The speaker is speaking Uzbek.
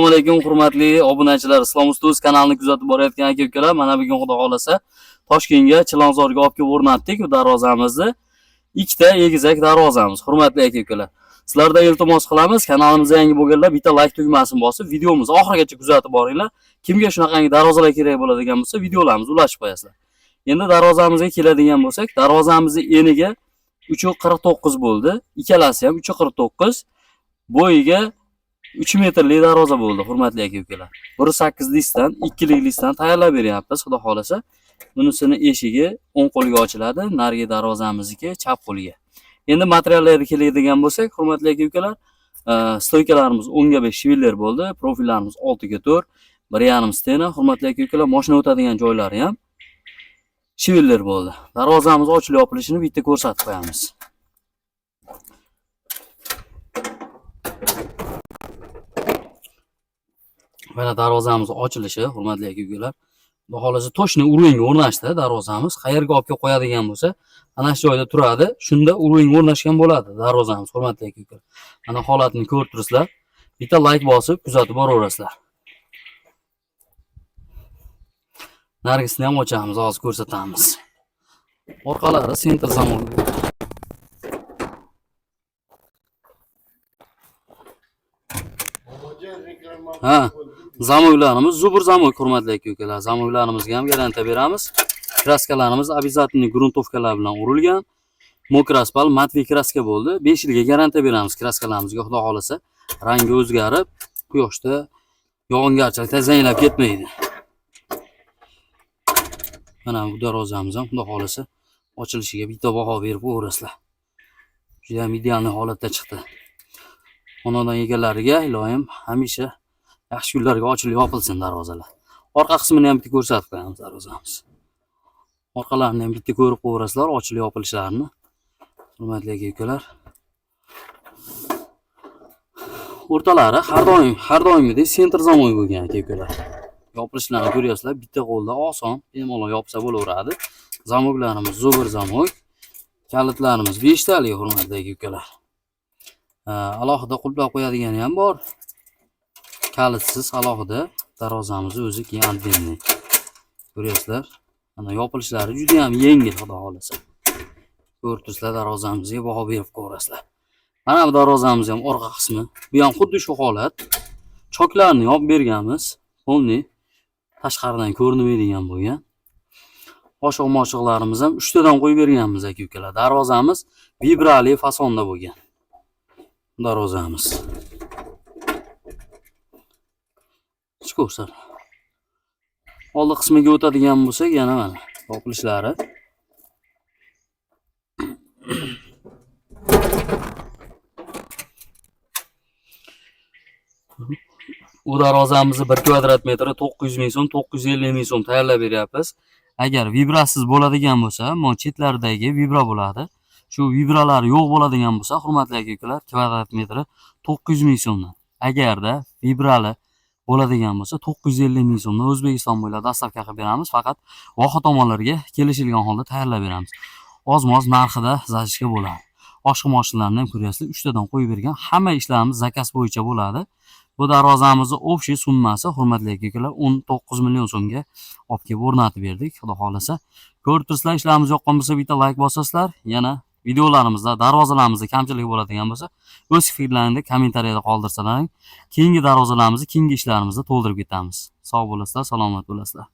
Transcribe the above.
Assalomu alaykum hurmatli obunachilar. Islom Ustoz kanalini kuzatib borayotgan aka-ukalar, mana bugun xudo xolasa Toshkentga, Chilonzorga olib kelib o'rnatdik darvozamizni. Ikkita egizak darvozamiz, hurmatli aka-ukalar. Sizlardan iltimos qilamiz, kanalimizga yangi bo'lganlar bitta like tugmasini bosib, videomizni oxirigacha kuzatib boringlar. Kimga shunaqangi darvozalar kerak bo'ladigan bo'lsa, videolarimizni ulashib qo'yasizlar. Endi darvozamizga keladigan bo'lsak, darvozamizning eniga 3.49 bo'ldi. Ikkalasi ham 3.49. Bo'yiga 3 metrli darvoza bo'ldi, hurmatli aka-ukalar. 1.8 listdan, 2 listdan tayyorlab beryapmiz, xudo xolasa. Bunisini eshigi o'ng qo'lga ochiladi, narigi darvozamizniki chap qo'lga. Endi materiallarga keladigan bo'lsak, hurmatli aka-ukalar, stoykalarimiz 10 ga 5 shiveller bo'ldi, profillarimiz 6 ga 4, 1.5 stena, hurmatli aka-ukalar, mashina o'tadigan joylari ham shiveller bo'ldi. Darvozamiz ochilib yopilishini bitta ko'rsatib qo'yamiz. Mana darvozamiz ochilishi, hurmatli aka-ukalar. Xudo xolasa toshni uruvinga o'rnashdi darvozamiz. Qayerga olib kelib qo'yadigan bo'lsa, ana shu joyda turadi. Shunda uruvinga o'rnashgan bo'ladi darvozamiz, hurmatli aka-ukalar. Mana holatini ko'rib turibsizlar. Bitta like bosib kuzatib boraverasizlar. Narigisini ham ochamiz, hozir ko'rsatamiz. Orqalari sentr zamon. Ha, zamoylarimiz zubur zamoy, hurmatli aka-ukalar. Zamoylarimizga ham garantiya beramiz. Kraskalarimiz обязательный gruntovkalar bilan urilgan. Mokraspal matviy kraska bo'ldi. 5 yilga garantiya beramiz kraskalarimizga, xudo xolasa. Rangi o'zgarib, quyoshda yog'ingarchilikda zanglab ketmaydi. Mana bu darvozamiz ham xudo xolasa ochilishiga bitta baho berib o'rasizlar. Juda ham ideal holatda chiqdi. Xonadon egalariga iloyim hamisha yaxshi kunlarga ochilib yopilsin darvozalar. Orqa qismini ham bitta ko'rsatib qo'yamiz darvozamiz. Orqalarini ham bitta ko'rib qo'yasizlar, ochilib yopilishlarini. Hurmatli aka-ukalar. O'rtalari har doimgidek sentr zamoy bo'lgan aka-ukalar. Yopilishlarini ko'ryapsizlar, bitta qo'lda oson, bemalol yopsa bo'laveradi. Zamoylarimiz zubur zamoy. Kalitlarimiz 5 talik, hurmatli aka-ukalar. Alohida qulplab qo'yadigani ham bor. Kalitsiz alohida darvozamizni o'zi keyin albenli. Ko'ryapsizlar? Mana yopilishlari juda ham yengil, xudo xolasa. Ko'rib turibsizlar, darvozamizga baho berib ko'rasizlar. Mana bu darvozamiz ham orqa qismi. Bu ham xuddi shu holat. Choklarni yopib berganmiz. Polni tashqaridan ko'rinmaydigan bo'lgan. Oshiq-moshiqlarimiz ham 3 tadan qo'yib berganmiz aka-ukalar. Darvozamiz vibrali fasonda bo'lgan. Darvozamiz. Chiqo'sar. Oldi qismiga o'tadigan bo'lsak, yana mana yopilishlari. Bu darvozamizni 1 kvadrat metri 900 ming so'm, 950 ming so'm tayyorlab beryapmiz. Agar vibrasiz bo'ladigan bo'lsa, mo chetlaridagi vibra bo'ladi. Shu vibralar yo'q bo'ladigan bo'lsa, hurmatli aka-ukalar, kvadrat metri 900 ming so'mdan. Agarda vibrali bo'ladigan bo'lsa, 950 ming so'mdan O'zbekiston bo'ylab dastavka qilib beramiz. Faqat voha tomonlarga kelishilgan holda tayyorlab beramiz. Oz-moz narxida zajishga bo'ladi. Oshiq-moshiqlarni ham ko'ryapsizlar, 3 tadan qo'yib bergan. Hamma ishlarimiz zakaz bo'yicha bo'ladi. Bu darvozamizning общий summasi, hurmatli aka-ukalar, 19 million so'mga olib kelib o'rnatib berdik, xudo xolasa. Ko'rib turibsizlar, ishlarimiz yoqqan bo'lsa bitta like bosasizlar. Yana videolarimizda darvozalarimizda kamchilik bo'ladigan bo'lsa, o'z fikrlaringizni kommentariyada qoldirsalaring, keyingi darvozalarimizni, keyingi ishlarimizni to'ldirib ketamiz. Sog' bo'lasizlar, salomat bo'lasizlar.